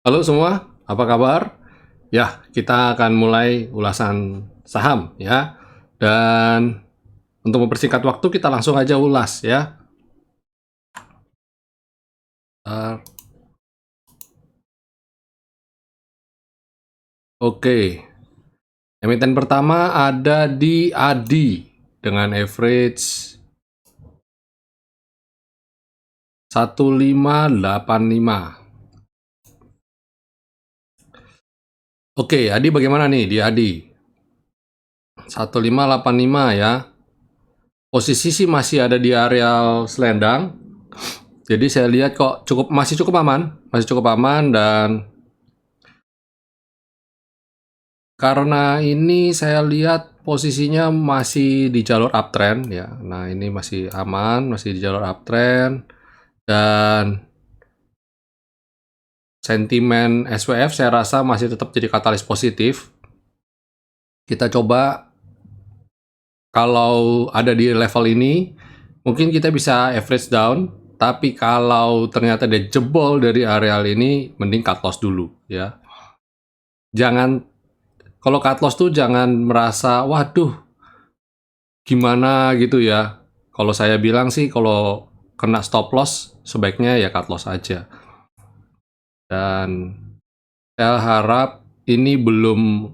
Halo semua, apa kabar? Ya, kita akan mulai ulasan saham ya. Dan untuk mempersingkat waktu kita langsung aja ulas ya. Uh, Oke, emiten pertama ada di ADI dengan average 1585. Oke, Adi bagaimana nih di Adi? 1585 ya. Posisi sih masih ada di areal selendang. Jadi saya lihat kok masih cukup aman dan karena ini saya lihat posisinya masih di jalur uptrend ya. Nah, ini masih aman, masih di jalur uptrend dan sentimen SWF saya rasa masih tetap jadi katalis positif. Kita coba kalau ada di level ini, mungkin kita bisa average down, tapi kalau ternyata dia jebol dari areal ini, mending cut loss dulu ya. Jangan kalau cut loss tuh jangan merasa waduh gimana gitu ya. Kalau saya bilang sih kalau kena stop loss sebaiknya ya cut loss aja. Dan saya harap ini belum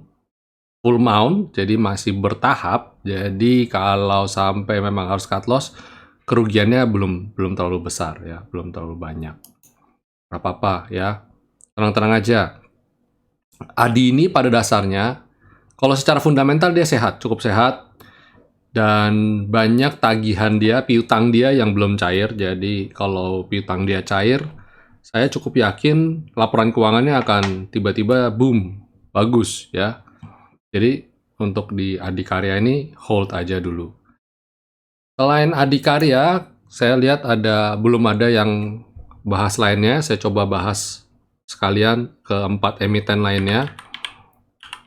full mount, jadi masih bertahap. Jadi kalau sampai memang harus cut loss, kerugiannya belum terlalu besar ya, belum terlalu banyak. Gak apa-apa ya, tenang-tenang aja. Adi ini pada dasarnya, kalau secara fundamental dia sehat, cukup sehat. Dan banyak tagihan dia, piutang dia yang belum cair. Jadi kalau piutang dia cair, saya cukup yakin laporan keuangannya akan tiba-tiba boom, bagus ya. Jadi untuk di Adikarya ini hold aja dulu. Selain Adikarya, saya lihat belum ada yang bahas lainnya. Saya coba bahas sekalian ke 4 emiten lainnya.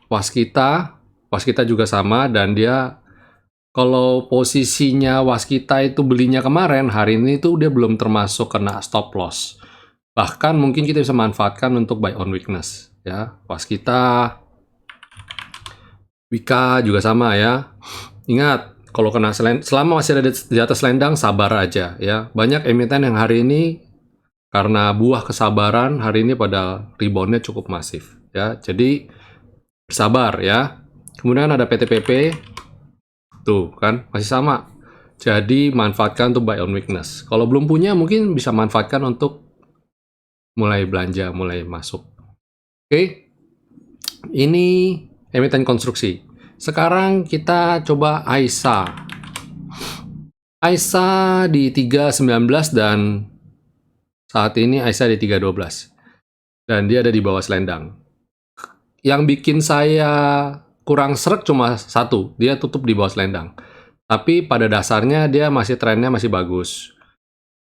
Waskita juga sama dan dia kalau posisinya Waskita itu belinya kemarin, hari ini tuh dia belum termasuk kena stop loss. Bahkan mungkin kita bisa manfaatkan untuk buy on weakness ya. Waskita, Wika juga sama ya. Ingat, kalau kena selama masih ada di atas selendang, sabar aja ya. Banyak emiten yang hari ini karena buah kesabaran hari ini pada reboundnya cukup masif ya. Jadi bersabar ya. Kemudian ada PTPP, tuh kan masih sama. Jadi manfaatkan untuk buy on weakness. Kalau belum punya mungkin bisa manfaatkan untuk mulai belanja, mulai masuk. Oke. Ini emiten konstruksi. Sekarang kita coba AISA. AISA di 319 dan saat ini AISA di 312. Dan dia ada di bawah selendang. Yang bikin saya kurang srek cuma satu, dia tutup di bawah selendang. Tapi pada dasarnya dia trennya masih bagus.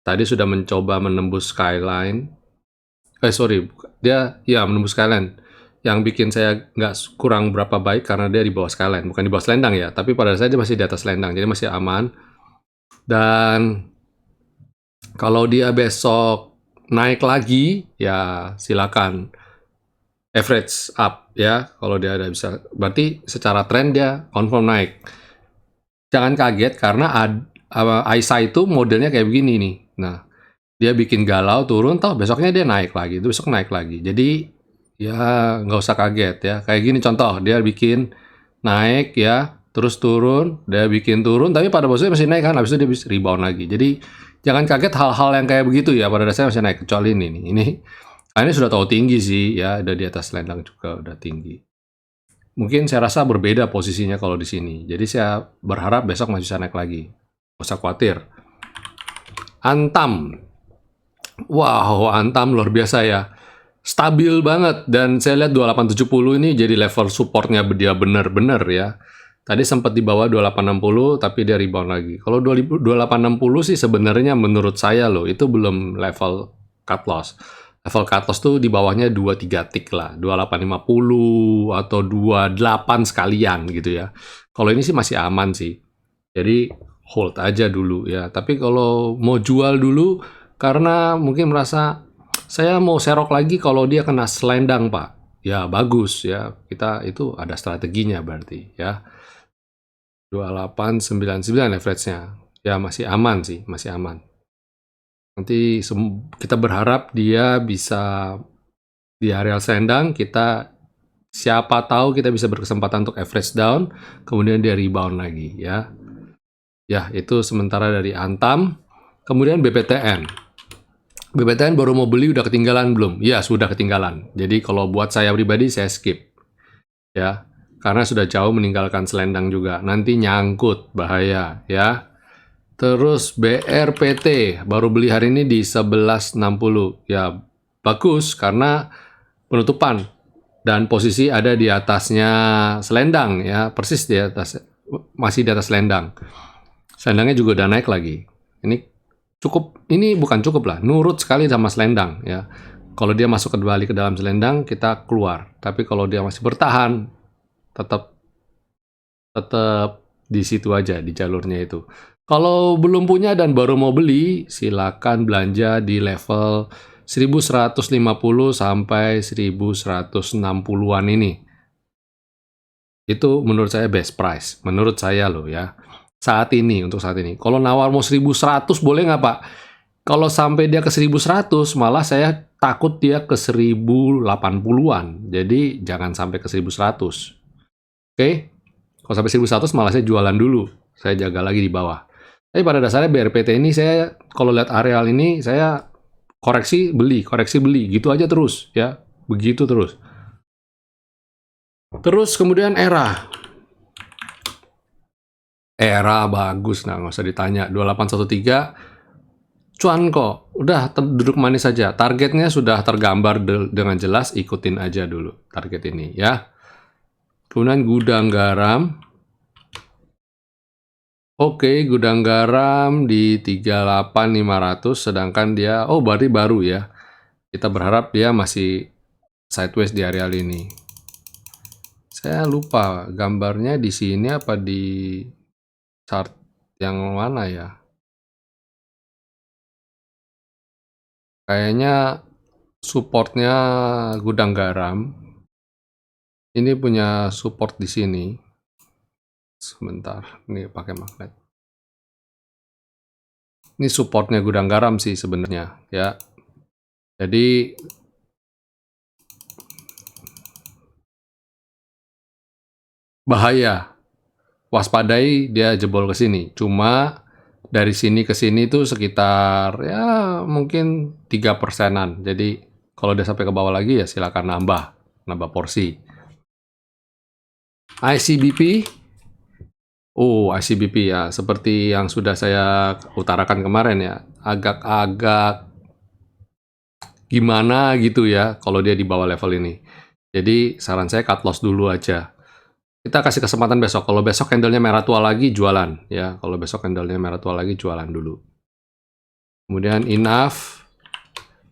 Tadi sudah mencoba menembus skyline. Dia ya menembus skyline. Yang bikin saya nggak kurang berapa baik karena dia di bawah skyline, bukan di bawah selendang ya. Tapi pada dasarnya dia masih di atas selendang, jadi masih aman. Dan kalau dia besok naik lagi, ya silakan average up ya. Kalau dia ada bisa, berarti secara tren dia confirm naik. Jangan kaget karena AISA itu modelnya kayak begini nih. Nah, dia bikin galau turun, toh besoknya dia naik lagi, itu besok naik lagi. Jadi ya nggak usah kaget ya. Kayak gini contoh, dia bikin naik ya, terus turun, dia bikin turun, tapi pada posisinya masih naik kan, habis itu dia bisa rebound lagi. Jadi jangan kaget hal-hal yang kayak begitu ya, pada dasarnya masih naik. Kecuali ini nih, ini sudah tahu tinggi sih ya, ada di atas selendang juga udah tinggi. Mungkin saya rasa berbeda posisinya kalau di sini. Jadi saya berharap besok masih bisa naik lagi. Nggak usah khawatir. Antam. Wow, Antam luar biasa ya. Stabil banget dan saya lihat 2870 ini jadi level supportnya dia benar-benar ya. Tadi sempat di bawah 2860 tapi dia rebound lagi. Kalau 2860 sih sebenarnya menurut saya loh itu belum level cut loss. Level cut loss tuh di bawahnya 2-3 tick lah, 2850 atau 28 sekalian gitu ya. Kalau ini sih masih aman sih. Jadi hold aja dulu ya. Tapi kalau mau jual dulu karena mungkin merasa Saya mau serok lagi kalau dia kena selendang, Pak. Ya bagus ya, kita itu ada strateginya berarti ya. 2899 average-nya. Ya masih aman sih, masih aman. Nanti kita berharap dia bisa di area selendang, siapa tahu kita bisa berkesempatan untuk average down, kemudian dia rebound lagi ya. Ya, itu sementara dari Antam. Kemudian BPTN. BPTN baru mau beli udah ketinggalan belum? Ya, sudah ketinggalan. Jadi kalau buat saya pribadi saya skip. Ya, karena sudah jauh meninggalkan selendang juga. Nanti nyangkut, bahaya ya. Terus BRPT baru beli hari ini di 1160. Ya, bagus karena penutupan dan posisi ada di atasnya selendang ya, persis di atas, masih di atas selendang. Selendangnya juga udah naik lagi. Ini bukan cukup lah, nurut sekali sama selendang ya. Kalau dia masuk kembali ke dalam selendang, kita keluar. Tapi kalau dia masih bertahan, tetap di situ aja, di jalurnya itu. Kalau belum punya dan baru mau beli, silakan belanja di level 1150 sampai 1160-an ini. Itu menurut saya best price, menurut saya loh ya. Untuk saat ini. Kalau nawar mau 1100 boleh nggak, Pak? Kalau sampai dia ke 1100, malah saya takut dia ke 1080-an. Jadi jangan sampai ke 1100. Oke? Kalau sampai 1100 malah saya jualan dulu. Saya jaga lagi di bawah. Tapi pada dasarnya BRPT ini saya kalau lihat areal ini saya koreksi beli gitu aja terus ya. Begitu terus. Terus kemudian Era bagus, nah nggak usah ditanya. 2813 cuan kok, udah duduk manis saja. Targetnya sudah tergambar dengan jelas, ikutin aja dulu target ini ya. Kemudian gudang garam. Oke, gudang garam di 38.500, sedangkan dia, berarti baru ya. Kita berharap dia masih sideways di areal ini. Saya lupa gambarnya di sini apa di chart yang mana ya. Kayaknya supportnya gudang garam. Ini punya support di sini. Sebentar, ini pakai magnet. Ini supportnya gudang garam sih sebenarnya ya. Jadi bahaya. Waspadai dia jebol ke sini. Cuma dari sini ke sini itu sekitar ya mungkin 3%-an. Jadi kalau dia sampai ke bawah lagi ya silakan nambah porsi. ICBP. ICBP ya, seperti yang sudah saya utarakan kemarin ya, agak-agak gimana gitu ya kalau dia di bawah level ini. Jadi saran saya cut loss dulu aja. Kita kasih kesempatan besok. Kalau besok candle-nya merah tua lagi, jualan ya. Kalau besok candle-nya merah tua lagi, jualan dulu. Kemudian enough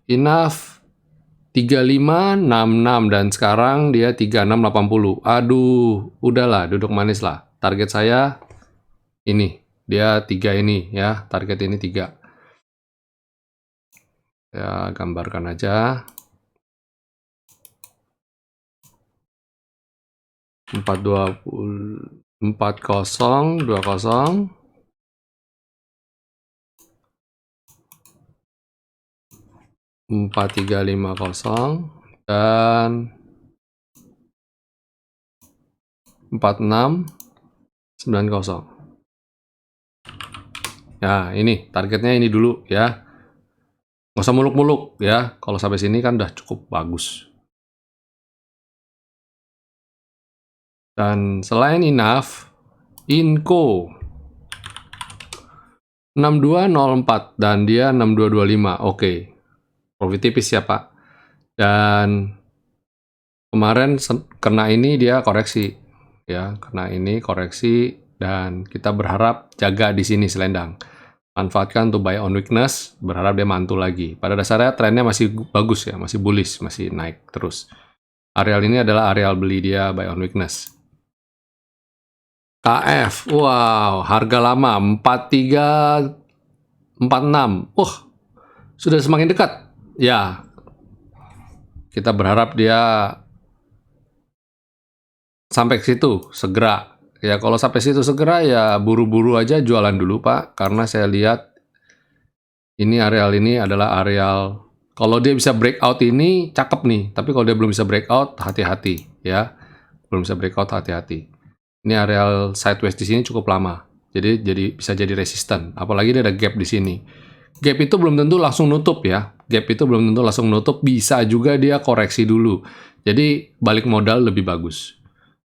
3566 dan sekarang dia 3680. Aduh, udahlah, duduk manis lah. Target saya ini, dia 3 ini ya, target ini 3. Ya, gambarkan aja. 4020 4350 dan 4690. Ya, ini targetnya ini dulu ya. Nggak usah muluk-muluk ya. Kalau sampai sini kan udah cukup bagus. Dan selain enough, Inco 6204 dan dia 6225. Oke. Profit tipis ya, Pak. Dan kemarin kena ini dia koreksi. Ya, kena ini koreksi dan kita berharap jaga di sini selendang. Manfaatkan untuk buy on weakness, berharap dia mantul lagi. Pada dasarnya trennya masih bagus ya, masih bullish, masih naik terus. Areal ini adalah areal beli dia buy on weakness. KF, wow, harga lama 4346. Sudah semakin dekat. Ya, kita berharap dia sampai ke situ segera. Ya kalau sampai situ segera ya buru-buru aja jualan dulu Pak, karena saya lihat ini areal ini adalah areal, kalau dia bisa breakout ini cakep nih, tapi kalau dia belum bisa breakout hati-hati ya. Belum bisa breakout hati-hati. Ini areal sideways di sini cukup lama. Jadi bisa jadi resisten, apalagi dia ada gap di sini. Gap itu belum tentu langsung nutup ya. Gap itu belum tentu langsung nutup, bisa juga dia koreksi dulu. Jadi balik modal lebih bagus.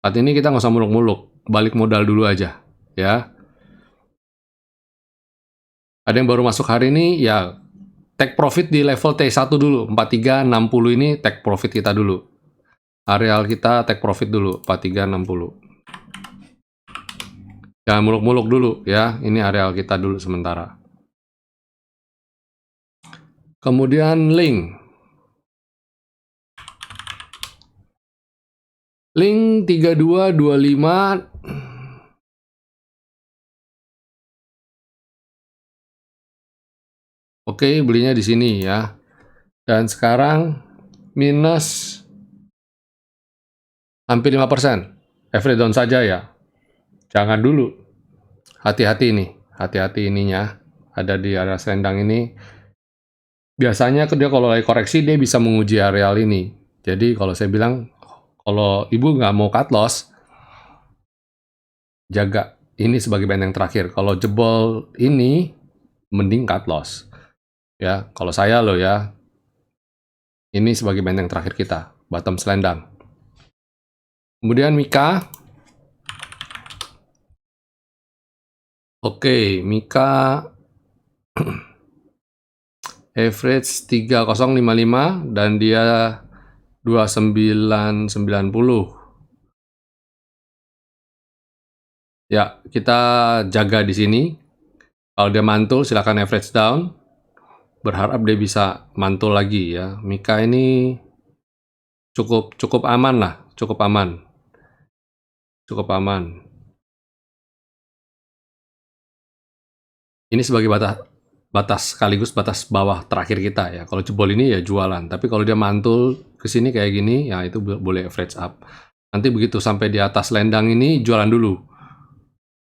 Saat ini kita nggak usah muluk-muluk, balik modal dulu aja ya. Ada yang baru masuk hari ini ya take profit di level T1 dulu, 4360 ini take profit kita dulu. Areal kita take profit dulu 4360. Jangan muluk-muluk dulu ya, ini areal kita dulu sementara. Kemudian link 3225. Oke, belinya di sini ya. Dan sekarang minus hampir 5%. Average down saja ya. Jangan dulu. Hati-hati nih. Hati-hati ininya. Ada di area selendang ini. Biasanya dia kalau lagi koreksi, dia bisa menguji areal ini. Jadi kalau saya bilang, kalau ibu nggak mau cut loss, jaga ini sebagai benteng terakhir. Kalau jebol ini, mending cut loss. Ya, kalau saya loh ya, ini sebagai benteng terakhir kita, bottom selendang. Kemudian Mika. Oke, Mika average 3055 dan dia 2990. Ya, kita jaga di sini. Kalau dia mantul silakan average down. Berharap dia bisa mantul lagi ya. Mika ini cukup aman lah, cukup aman. Cukup aman. Ini sebagai batas sekaligus batas bawah terakhir kita ya. Kalau jebol ini ya jualan, tapi kalau dia mantul ke sini kayak gini ya itu boleh average up. Nanti begitu sampai di atas lendang ini jualan dulu.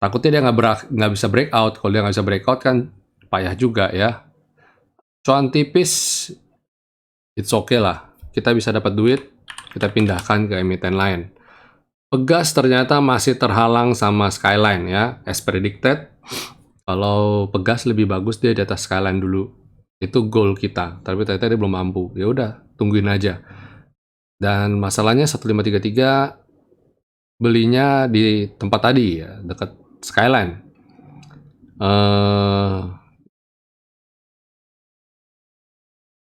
Takutnya dia nggak bisa breakout. Kalau dia nggak bisa breakout kan payah juga ya. Cuan tipis, it's okay lah. Kita bisa dapat duit, kita pindahkan ke emiten lain. Pegas ternyata masih terhalang sama Skyline ya, as predicted. Kalau Pegas lebih bagus dia di atas Skyline dulu. Itu goal kita, tapi ternyata dia belum mampu. Ya udah, tungguin aja. Dan masalahnya 1533 belinya di tempat tadi ya, dekat Skyline.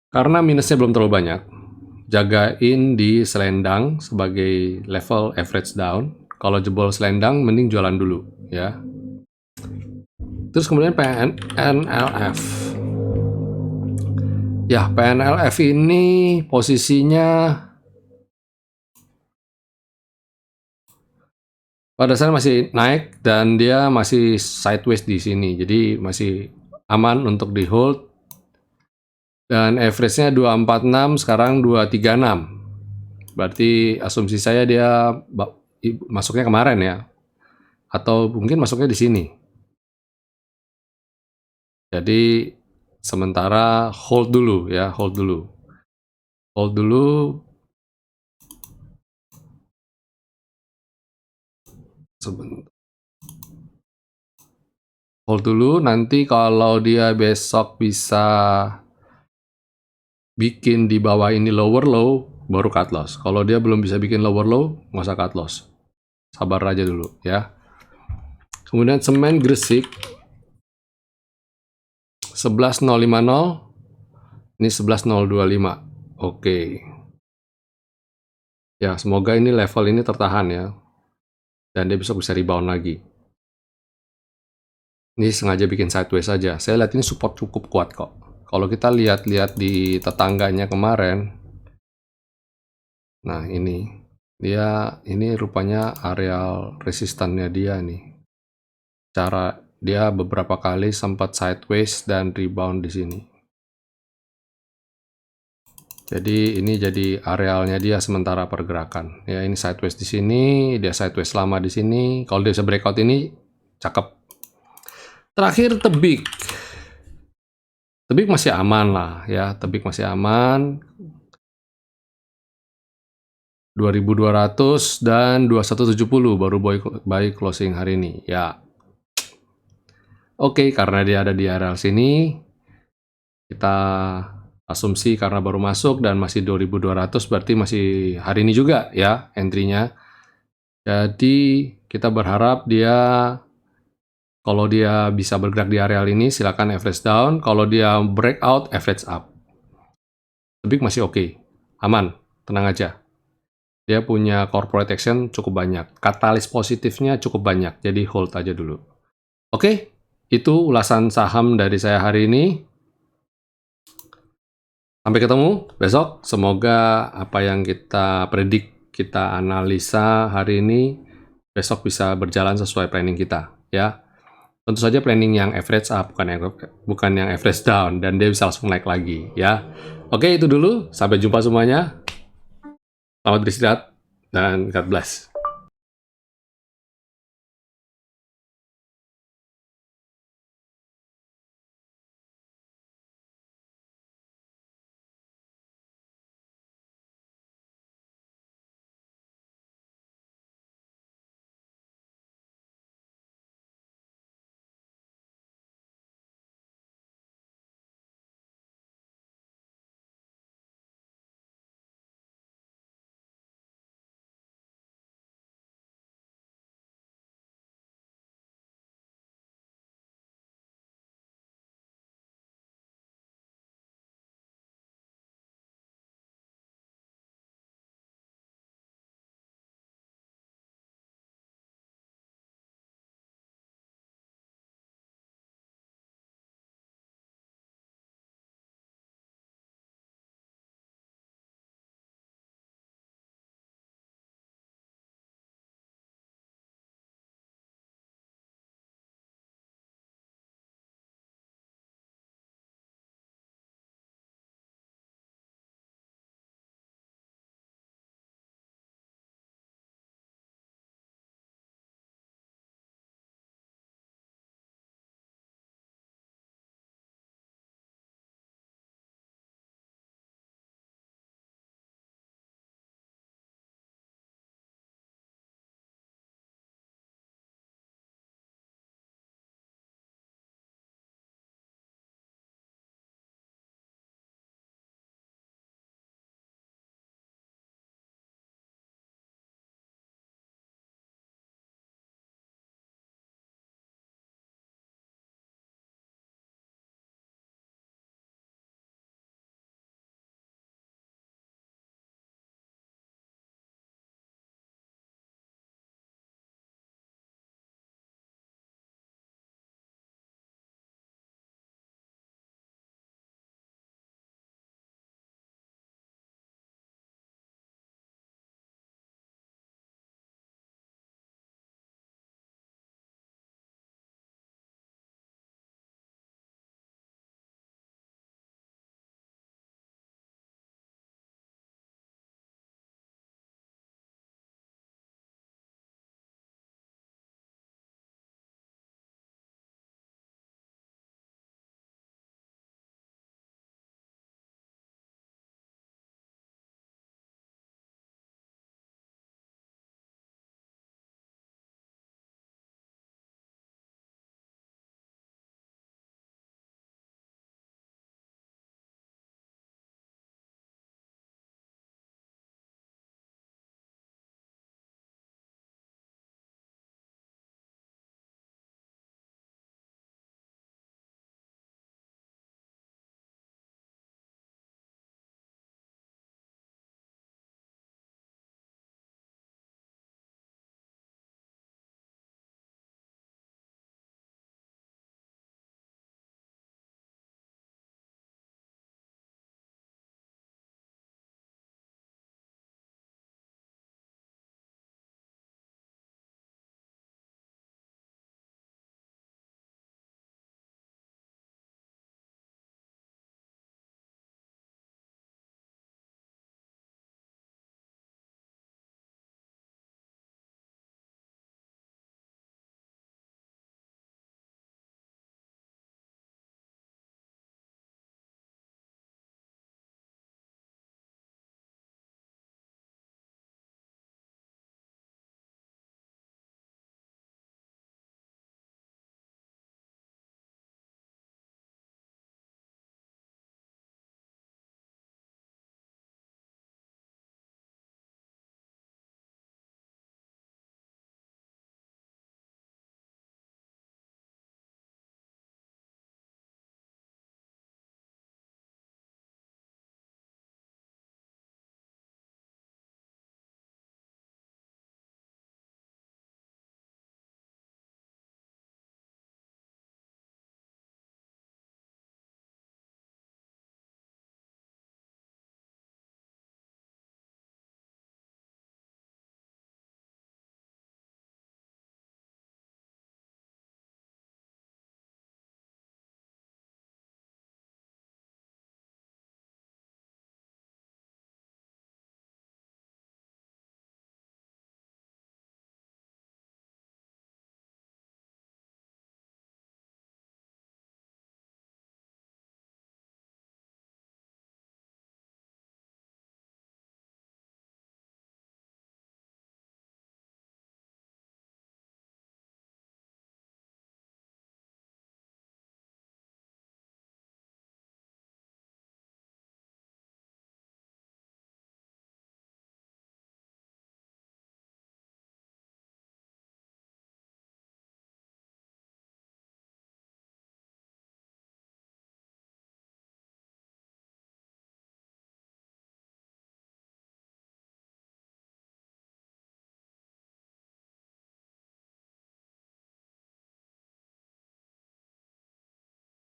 Karena minusnya belum terlalu banyak, jagain di selendang sebagai level average down. Kalau jebol selendang, mending jualan dulu ya. Terus kemudian PNLF. Ya, PNLF ini posisinya pada saat masih naik dan dia masih sideways di sini. Jadi masih aman untuk di hold. Dan average-nya 246, sekarang 236. Berarti asumsi saya dia masuknya kemarin ya. Atau mungkin masuknya di sini. Jadi sementara hold dulu ya, hold dulu. Hold dulu. Sebentar. Hold dulu, nanti kalau dia besok bisa bikin di bawah ini lower low, baru cut loss. Kalau dia belum bisa bikin lower low, nggak usah cut loss. Sabar aja dulu ya. Kemudian semen Gresik 11050, ini 11025. Oke. Ya, semoga ini level ini tertahan ya. Dan dia besok bisa rebound lagi. Ini sengaja bikin sideways saja. Saya lihat ini support cukup kuat kok. Kalau kita lihat-lihat di tetangganya kemarin, nah ini rupanya areal resistannya dia nih. Cara dia beberapa kali sempat sideways dan rebound di sini. Jadi ini jadi arealnya dia sementara pergerakan. Ya, ini sideways di sini, dia sideways lama di sini. Kalau dia bisa breakout ini, cakep. Terakhir tebik. Tebik masih aman lah ya, tebik masih aman. 2200 dan 2170 baru buy closing hari ini ya. Oke, karena dia ada di area sini, kita asumsi karena baru masuk dan masih 2200 berarti masih hari ini juga ya entry-nya. Jadi kita berharap dia kalau dia bisa bergerak di area ini silakan average down, kalau dia breakout average up. Tebik masih oke, aman, tenang aja. Dia punya corporate action cukup banyak, katalis positifnya cukup banyak, jadi hold aja dulu. Oke, itu ulasan saham dari saya hari ini. Sampai ketemu besok. Semoga apa yang kita predik, kita analisa hari ini, besok bisa berjalan sesuai planning kita. Ya, tentu saja planning yang average up, bukan yang average down, dan dia bisa langsung naik lagi. Ya, oke itu dulu. Sampai jumpa semuanya. Selamat beristirahat dan God bless.